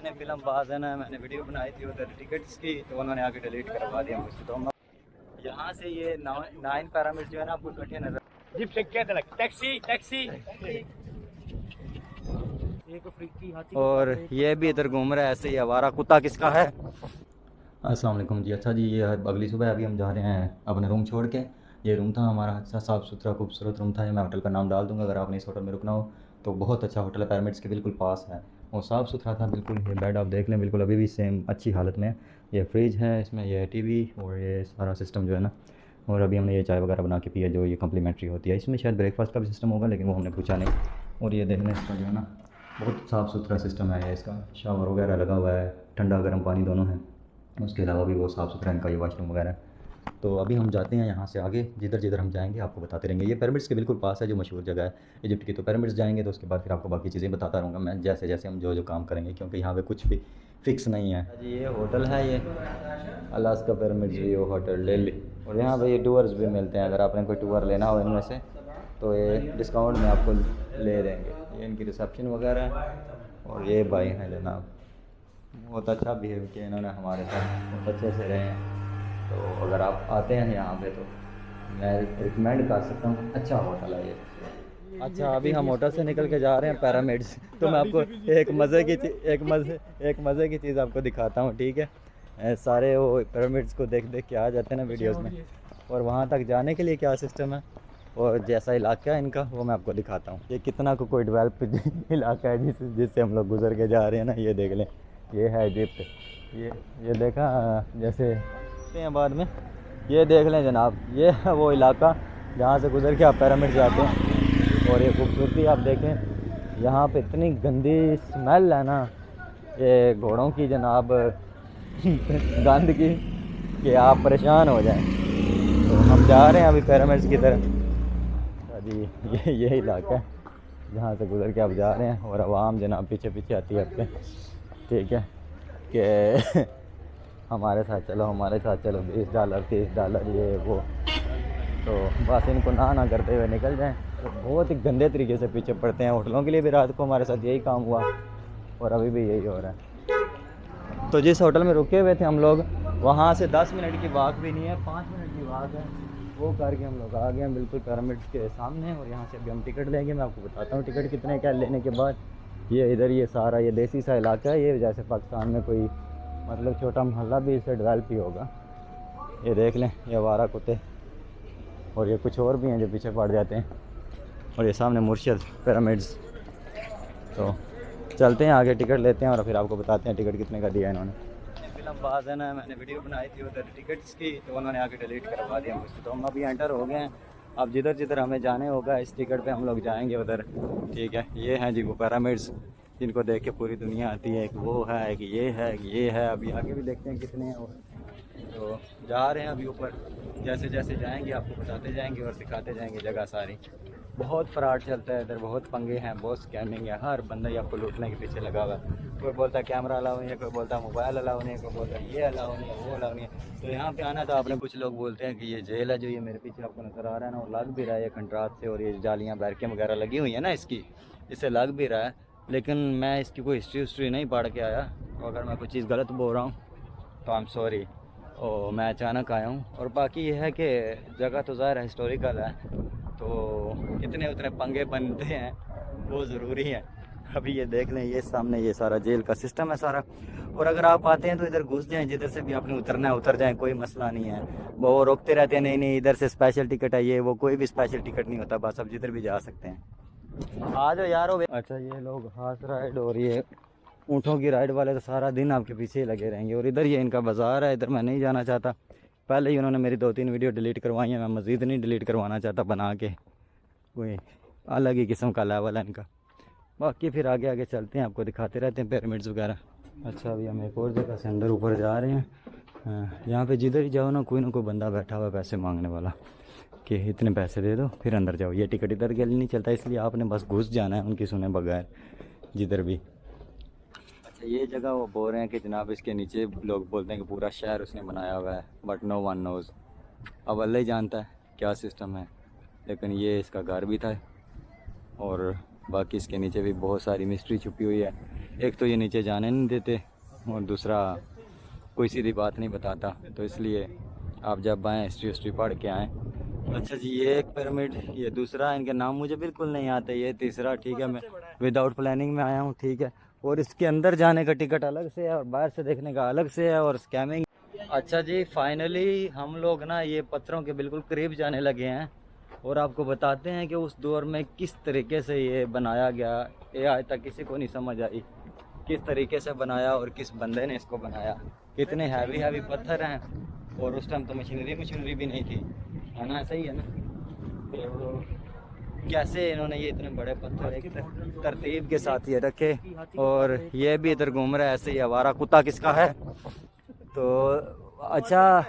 जितने फिल्म बाज है ना, मैंने वीडियो बनाई थी उधर टिकट्स की, तो उन्होंने आके डिलीट करवा दिया मुझसे। तो हम यहाँ से ये 9 पैरामिड जो है ना, आपको इकट्ठे नजर टैक्सी टैक्सी। और ये भी इधर घूम रहा है ऐसे ही, आवारा कुत्ता किसका है। अस्सलाम वालेकुम जी। अच्छा जी, ये अगली सुबह अभी हम जा रहे हैं अपना रूम छोड़ के। ये रूम था हमारा, अच्छा साफ़ सुथरा खूबसूरत रूम था। ये मैं होटल का नाम डाल दूँगा, अगर आपने इस होटल में रुकना हो तो बहुत अच्छा होटल है, पैरामिड्स के बिल्कुल पास है और साफ़ सुथरा था बिल्कुल। ये बेड आप देख लें, बिल्कुल अभी भी सेम अच्छी हालत में है। ये फ्रिज है, इसमें ये टीवी और ये सारा सिस्टम जो है ना। और अभी हमने ये चाय वगैरह बना के पिया जो ये कम्प्लीमेंट्री होती है। इसमें शायद ब्रेकफास्ट का भी सिस्टम होगा, लेकिन वो हमने पूछा नहीं। और ये देखने इसका जो है ना, बहुत साफ़ सुथरा सिस्टम है। ये इसका शावर वगैरह लगा हुआ है, ठंडा गर्म पानी दोनों है। उसके अलावा भी बहुत साफ़ सुथरा इनका ये वाशरूम वगैरह। तो अभी हम जाते हैं यहाँ से आगे, जिधर जिधर हम जाएंगे आपको बताते रहेंगे। ये पिरामिड्स के बिल्कुल पास है जो मशहूर जगह है इजिप्ट की। तो पिरामिड्स जाएंगे तो उसके बाद फिर आपको बाकी चीज़ें बताता रहूँगा मैं, जैसे जैसे हम जो जो काम करेंगे, क्योंकि यहाँ पे कुछ भी फिक्स नहीं है जी। ये होटल है, ये Alaska pyramids view hotel Delhi. और यहाँ पे ये टूर्स भी मिलते हैं, अगर आपने कोई टूर लेना हो इनमें से तो ये डिस्काउंट में आपको ले देंगे। ये इनकी रिसेप्शन वगैरह है। और ये भाई हैं जनाब, बहुत अच्छा बिहेव किया इन्होंने हमारे साथ, बहुत अच्छे से रहे हैं। तो अगर आप आते हैं यहाँ पे तो मैं रिकमेंड कर सकता हूँ, अच्छा होटल है ये। अच्छा, अभी हम होटल से निकल के जा रहे हैं पैरामिड्स। तो मैं आपको एक मज़े की चीज़ आपको दिखाता हूँ, ठीक है। सारे वो पिरामिड्स को देख देख के आ जाते हैं ना वीडियोस में, और वहाँ तक जाने के लिए क्या सिस्टम है और जैसा इलाका है इनका वो मैं आपको दिखाता हूँ। ये कितना को कोई डेवलप इलाका है जिससे हम लोग गुजर के जा रहे हैं ना। ये देख लें, ये है इजिप्ट। ये देखा जैसे हैं बाद में, ये देख लें जनाब, ये है वो इलाका जहाँ से गुजर के आप पैरामिड जाते हैं। और ये खूबसूरती आप देखें, यहाँ पे इतनी गंदी स्मेल है ना ये घोड़ों की जनाब गंद की, कि आप परेशान हो जाएं। तो हम जा रहे हैं अभी पैरामिड्स की तरफ जी। ये इलाका है जहाँ से गुजर के आप जा रहे हैं, और आवाम जनाब पीछे पीछे आती है आपके, ठीक है, कि हमारे साथ चलो हमारे साथ चलो, $20 $30 ये वो। तो बस इनको ना करते हुए निकल जाएं। तो बहुत ही गंदे तरीके से पीछे पड़ते हैं। होटलों के लिए भी रात को हमारे साथ यही काम हुआ और अभी भी यही हो रहा है। तो जिस होटल में रुके हुए थे हम लोग, वहाँ से 10 मिनट की वॉक भी नहीं है, 5 मिनट की वॉक है। वो करके हम लोग आ गए हैं बिल्कुल पिरामिड्स के सामने। और यहाँ से अभी हम टिकट लेंगे, मैं आपको बताता हूँ टिकट कितने क्या लेने के बाद। ये इधर ये सारा ये देसी सा इलाका है, ये जैसे पाकिस्तान में कोई मतलब छोटा मोहल्ला भी इससे डेवलप ही होगा। ये देख लें, ये आवारा कुत्ते, और ये कुछ और भी हैं जो पीछे पड़ जाते हैं। और ये सामने मुर्शिद पिरामिड्स। तो चलते हैं आगे, टिकट लेते हैं और फिर आपको बताते हैं टिकट कितने का दिया इन्होंने। फिल्म बाज है ना, मैंने वीडियो बनाई थी उधर टिकट्स की, तो उन्होंने आके डिलीट करवा दिया मुझसे। तो हम अभी एंटर हो गए हैं। अब जिधर जिधर हमें जाने होगा इस टिकट पे हम लोग जाएंगे उधर, ठीक है। ये हैं जी वो पैरामिड्स जिनको देख के पूरी दुनिया आती है। एक वो है, एक ये है, एक ये है। अभी आगे भी देखते हैं कितने हैं। और तो जा रहे हैं अभी ऊपर, जैसे जैसे जाएंगे आपको बताते जाएंगे और दिखाते जाएंगे जगह सारी। बहुत फ्रॉड चलता है इधर, बहुत पंगे हैं, बहुत स्कैमिंग है। हर बंदा ही आपको लूटने के पीछे लगा हुआ है। कोई बोलता है कैमरा अलाउ नहीं है, कोई बोलता है मोबाइल अलाउ नहीं है, कोई बोलता है ये अलाउ नहीं है, वो अलाउ नहीं है। तो यहाँ पे आना तो आपने, कुछ लोग बोलते हैं कि ये जेल है जो ये मेरे पीछे आपको नज़र आ रहा है ना, और लग भी रहा है ये कंट्रास्ट से। और ये जालियाँ बैरकें वगैरह लगी हुई हैं ना इसकी, इससे लग भी रहा है। लेकिन मैं इसकी कोई हिस्ट्री नहीं पढ़ के आया, तो अगर मैं कोई चीज़ गलत बोल रहा हूँ तो आई एम सॉरी। और मैं अचानक आया हूँ। और बाकी ये है कि जगह तो ज़ाहिर है हिस्टोरिकल है, तो कितने उतने पंगे बनते हैं वो ज़रूरी है। अभी ये देख लें, ये सामने ये सारा जेल का सिस्टम है सारा। और अगर आप आते हैं तो इधर घुस जाएं, जिधर से भी आपने उतरना है उतर जाएं, कोई मसला नहीं है। वो रोकते रहते हैं, नहीं नहीं इधर से स्पेशल टिकट है, ये वो कोई भी स्पेशल टिकट नहीं होता, बस आप जिधर भी जा सकते हैं। आ जाओ यारो। अच्छा, ये लोग हार्स राइड और ये ऊँटों की राइड वाले तो सारा दिन आपके पीछे ही लगे रहेंगे। और इधर ये इनका बाज़ार है, इधर मैं नहीं जाना चाहता। पहले ही उन्होंने मेरी 2-3 वीडियो डिलीट करवाई हैं, मैं मज़ीद नहीं डिलीट करवाना चाहता बना के। कोई अलग ही किस्म का लेवल है इनका। बाकी फिर आगे आगे चलते हैं, आपको दिखाते रहते हैं पिरामिड्स वगैरह। अच्छा, अभी हम एक और जगह से अंदर ऊपर जा रहे हैं। यहाँ पे जिधर ही जाओ ना कोई बंदा बैठा हुआ है पैसे मांगने वाला, कि इतने पैसे दे दो फिर अंदर जाओ। ये टिकट इधर के लिए नहीं चलता, इसलिए आपने बस घुस जाना है उनकी सुने बगैर जिधर भी। अच्छा, ये जगह वो बोल रहे हैं कि जनाब इसके नीचे लोग बोलते हैं कि पूरा शहर उसने बनाया हुआ है, बट नो वन नोज़। अब अल्लाह ही जानता है क्या सिस्टम है। लेकिन ये इसका घर भी था और बाकी इसके नीचे भी बहुत सारी मिस्ट्री छुपी हुई है। एक तो ये नीचे जाने नहीं देते और दूसरा कोई सीधी बात नहीं बताता, तो इसलिए आप जब आएँ हिस्ट्री पढ़ के आएँ। अच्छा जी, ये एक पिरामिड, ये दूसरा, इनके नाम मुझे बिल्कुल नहीं आते, ये तीसरा, ठीक है। मैं विदाउट प्लानिंग में आया हूँ, ठीक है। और इसके अंदर जाने का टिकट अलग से है और बाहर से देखने का अलग से है और स्कैमिंग। अच्छा जी, फाइनली हम लोग ना ये पत्थरों के बिल्कुल करीब जाने लगे हैं और आपको बताते हैं कि उस दौर में किस तरीके से ये बनाया गया। ये आज तक किसी को नहीं समझ आई किस तरीके से बनाया और किस बंदे ने इसको बनाया। कितने हैवी पत्थर हैं और उस टाइम तो मशीनरी भी नहीं थी, है ना, सही है ना। तो कैसे इन्होंने ये इतने बड़े पत्थर एक तरतीब के साथ ये रखे। और ये भी इधर घूम रहा है ऐसे ही, आवारा कुत्ता किसका है। तो अच्छा,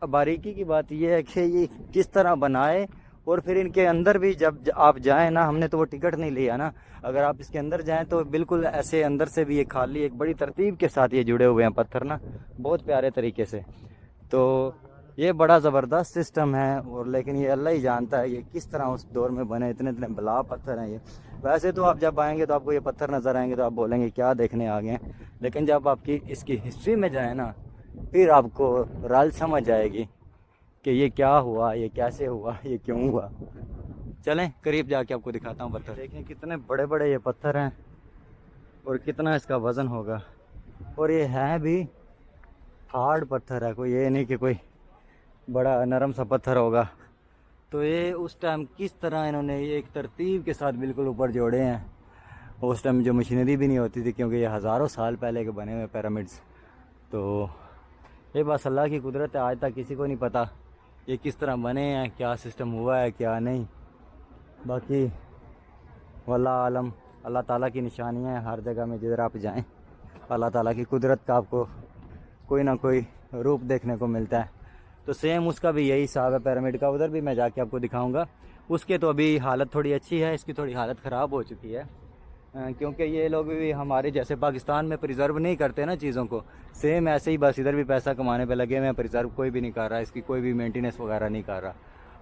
बारीकी की बात ये है कि ये किस तरह बनाए और फिर इनके अंदर भी जब आप जाएं ना, हमने तो वो टिकट नहीं लिया ना, अगर आप इसके अंदर जाएं तो बिल्कुल ऐसे अंदर से भी ये खाली एक बड़ी तरतीब के साथ ये जुड़े हुए हैं पत्थर ना, बहुत प्यारे तरीके से। तो ये बड़ा ज़बरदस्त सिस्टम है और लेकिन ये अल्लाह ही जानता है ये किस तरह उस दौर में बने, इतने इतने बला पत्थर हैं ये। वैसे तो आप जब आएंगे तो आपको ये पत्थर नज़र आएंगे तो आप बोलेंगे क्या देखने आ गए हैं, लेकिन जब आपकी इसकी हिस्ट्री में जाए ना फिर आपको राल समझ आएगी कि ये क्या हुआ, ये कैसे हुआ, ये क्यों हुआ। चलें करीब जाके आपको दिखाता हूँ पत्थर। देखें कितने बड़े बड़े ये पत्थर हैं और कितना इसका वज़न होगा। और ये है भी हार्ड पत्थर है, कोई ये नहीं कि कोई बड़ा नरम सा पत्थर होगा। तो ये उस टाइम किस तरह इन्होंने ये एक तरतीब के साथ बिल्कुल ऊपर जोड़े हैं। उस टाइम जो मशीनरी भी नहीं होती थी, क्योंकि ये हज़ारों साल पहले के बने हुए पिरामिड्स। तो ये बस अल्लाह की कुदरत है, आज तक किसी को नहीं पता ये किस तरह बने हैं, क्या सिस्टम हुआ है क्या नहीं। बाकी वल्लाह आलम, अल्लाह ताला की निशानियाँ हैं हर जगह में, जिधर आप जाएं अल्लाह ताला की कुदरत का आपको कोई ना कोई रूप देखने को मिलता है। तो सेम उसका भी यही हिसाब है पिरामिड का, उधर भी मैं जाके आपको दिखाऊंगा। उसके तो अभी हालत थोड़ी अच्छी है, इसकी थोड़ी हालत ख़राब हो चुकी है, क्योंकि ये लोग भी हमारे जैसे पाकिस्तान में प्रिजर्व नहीं करते ना चीज़ों को, सेम ऐसे ही बस इधर भी पैसा कमाने पे लगे हुए हैं। प्रिजर्व कोई भी नहीं कर रहा, इसकी कोई भी मेंटेनेंस वगैरह नहीं कर रहा।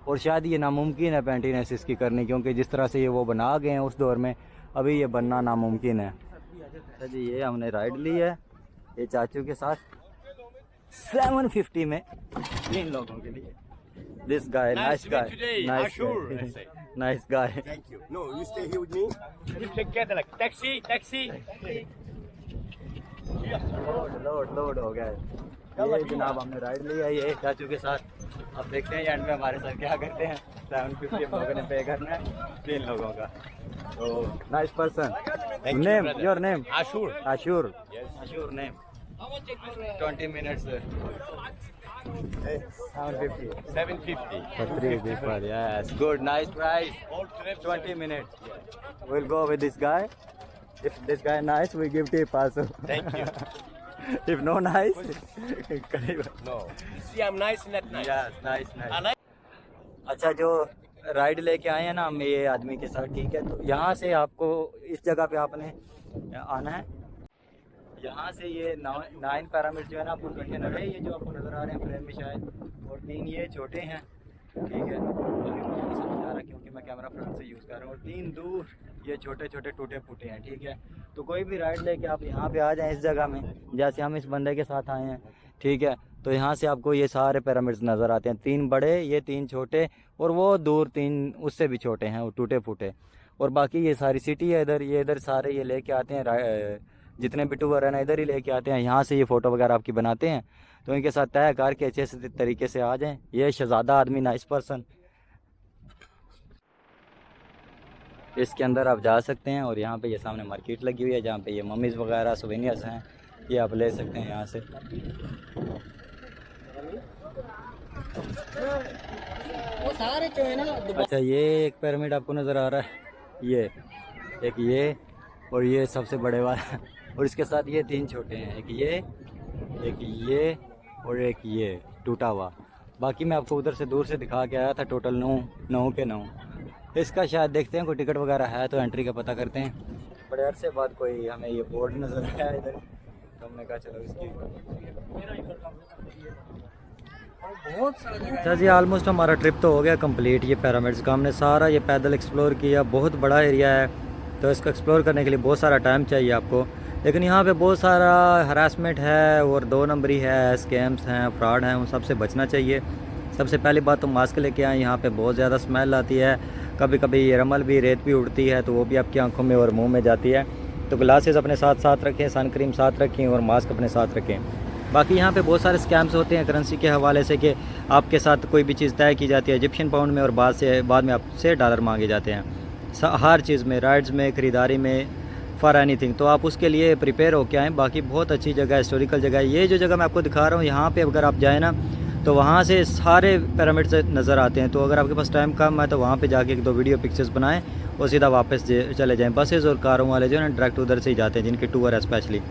और शायद ये नामुमकिन है मेंटेनेंस इसकी करनी, क्योंकि जिस तरह से ये वो बना गए हैं उस दौर में, अभी ये बनना नामुमकिन है। अच्छा जी, ये हमने राइड ली है ये चाचू के साथ 750 में 3 लोगों के लिए। This guy, nice guy, nice guy. Thank you. No, you stay here with me. You take Cadillac. Taxi. Load हो गया है। ये जनाब हमने राइड ली है ये चाचू के साथ। अब देखते हैं एंड में हमारे साथ क्या करते हैं। 750 हम लोगों ने पे करना है 3 लोगों का। तो nice person. Name, your name? Ashur. Ashur name. 20 minutes. 750. For 3 people, yes. Good, nice price. 20 minutes. We'll go with this guy. If this guy nice, we give tip also. Thank you. If no nice, No. See, I'm nice, not nice. yes, nice. And अच्छा, जो ride लेके आए हैं ना हम ये आदमी के साथ, ठीक है। तो यहाँ से आपको इस जगह पे आपने आना है। यहाँ से ये 9 पिरामिड जो है ना आपको कंटेनर है, ये जो आपको नज़र आ रहे हैं फ्रेम में शायद, और 3 ये छोटे हैं, ठीक है। अभी मुझे नहीं समझ आ रहा क्योंकि मैं कैमरा फ्रंट से यूज़ कर रहा हूँ। और 3 दूर ये छोटे छोटे टूटे फूटे हैं, ठीक है। तो कोई भी राइड लेके आप यहाँ पे आ जाएँ इस जगह में, जैसे हम इस बंदे के साथ आए हैं, ठीक है। तो यहाँ से आपको ये सारे पिरामिड्स नज़र आते हैं, 3 बड़े, ये 3 छोटे, और वो दूर 3 उससे भी छोटे हैं, वो टूटे फूटे। और बाकी ये सारी सिटी है इधर, ये इधर सारे ये लेके आते हैं, जितने भी टूर है ना इधर ही लेके आते हैं। यहाँ से ये फ़ोटो वगैरह आपकी बनाते हैं, तो इनके साथ तय करके अच्छे से तरीके से आ जाएं। ये शहज़ादा आदमी, नाइस पर्सन, इसके अंदर आप जा सकते हैं। और यहाँ पे ये सामने मार्केट लगी हुई है जहाँ पे ये मम्मीज़ वगैरह सोवेनियर्स हैं, ये आप ले सकते हैं यहाँ से। वो सारे जो है ना। अच्छा, ये एक पिरामिड आपको नज़र आ रहा है, ये एक ये और ये सबसे बड़े वाला, और इसके साथ ये 3 छोटे हैं, एक ये और एक ये टूटा हुआ। बाकी मैं आपको उधर से दूर से दिखा के आया था, टोटल 9 के 9। इसका शायद देखते हैं कोई टिकट वगैरह है तो एंट्री का पता करते हैं। बड़े अरसे बाद कोई हमें ये बोर्ड नज़र आया इधर, तो हमने कहा चलो इसकी। अच्छा जी, ऑलमोस्ट हमारा ट्रिप तो हो गया कंप्लीट। ये पिरामिड्स का हमने सारा ये पैदल एक्सप्लोर किया। बहुत बड़ा एरिया है, तो इसको एक्सप्लोर करने के लिए बहुत सारा टाइम चाहिए आपको। लेकिन यहाँ पे बहुत सारा हरासमेंट है और 2 नंबरी है, स्कैम्स हैं, फ्रॉड हैं, उन सब से बचना चाहिए। सबसे पहली बात तो मास्क लेके आएँ। यहाँ पे बहुत ज़्यादा स्मेल आती है, कभी कभी ये रमल भी, रेत भी उड़ती है, तो वो भी आपकी आंखों में और मुंह में जाती है। तो ग्लासेस अपने साथ रखें, सन क्रीम साथ रखें और मास्क अपने साथ रखें। बाकी यहाँ पे बहुत सारे स्कैम्स होते हैं करेंसी के हवाले से, कि आपके साथ कोई भी चीज़ तय की जाती है इजिप्शियन पाउंड में और बाद में आपसे डॉलर मांगे जाते हैं हर चीज़ में, राइड्स में, ख़रीदारी में, फॉर एनीथिंग। तो आप उसके लिए प्रिपेयर होके आएँ। बाकी बहुत अच्छी जगह है, हिस्टोरिकल जगह है। ये जो जगह मैं आपको दिखा रहा हूँ, यहाँ पे अगर आप जाएँ ना, तो वहाँ से सारे पिरामिड्स नज़र आते हैं। तो अगर आपके पास टाइम कम है तो वहाँ पे जाके 1-2 वीडियो पिक्चर्स बनाएं और सीधा वापस चले जाएं। बसेज़ और कारों वाले जो है ना, डायरेक्ट उधर से ही जाते हैं, जिनके टूर है स्पेशली।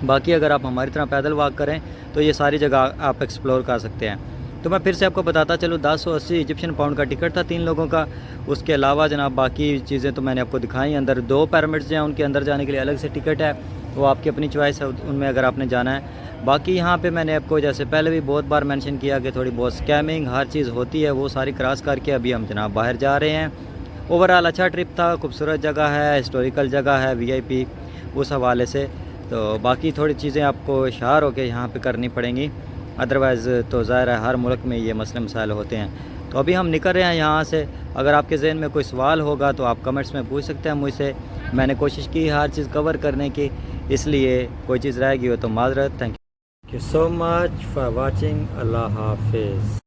बाकी अगर आप हमारी तरह पैदल वॉक करें तो ये सारी जगह आप एक्सप्लोर कर सकते हैं। तो मैं फिर से आपको बताता चलूँ, 1080 इजिप्शियन पाउंड का टिकट था 3 लोगों का। उसके अलावा जनाब बाकी चीज़ें तो मैंने आपको दिखाई। अंदर 2 पिरामिड्स हैं, उनके अंदर जाने के लिए अलग से टिकट है, वो आपकी अपनी चॉइस है उनमें अगर आपने जाना है। बाकी यहाँ पे मैंने आपको जैसे पहले भी बहुत बार मेंशन किया कि थोड़ी बहुत स्कैमिंग हर चीज़ होती है, वो सारी क्रॉस करके अभी हम जनाब बाहर जा रहे हैं। ओवरऑल अच्छा ट्रिप था, खूबसूरत जगह है, हिस्टोरिकल जगह है, VIP उस हवाले से। तो बाकी थोड़ी चीज़ें आपको होशियार होकर यहाँ पे करनी पड़ेंगी, अदरवाइज़ तो ज़ाहिर है हर मुल्क में ये मसले मसाइल होते हैं। तो अभी हम निकल रहे हैं यहाँ से। अगर आपके जहन में कोई सवाल होगा तो आप कमेंट्स में पूछ सकते हैं मुझसे। मैंने कोशिश की हर चीज़ कवर करने की, इसलिए कोई चीज़ रह गई हो तो माजरत। Thank you so much for watching. अल्लाह हाफिज़।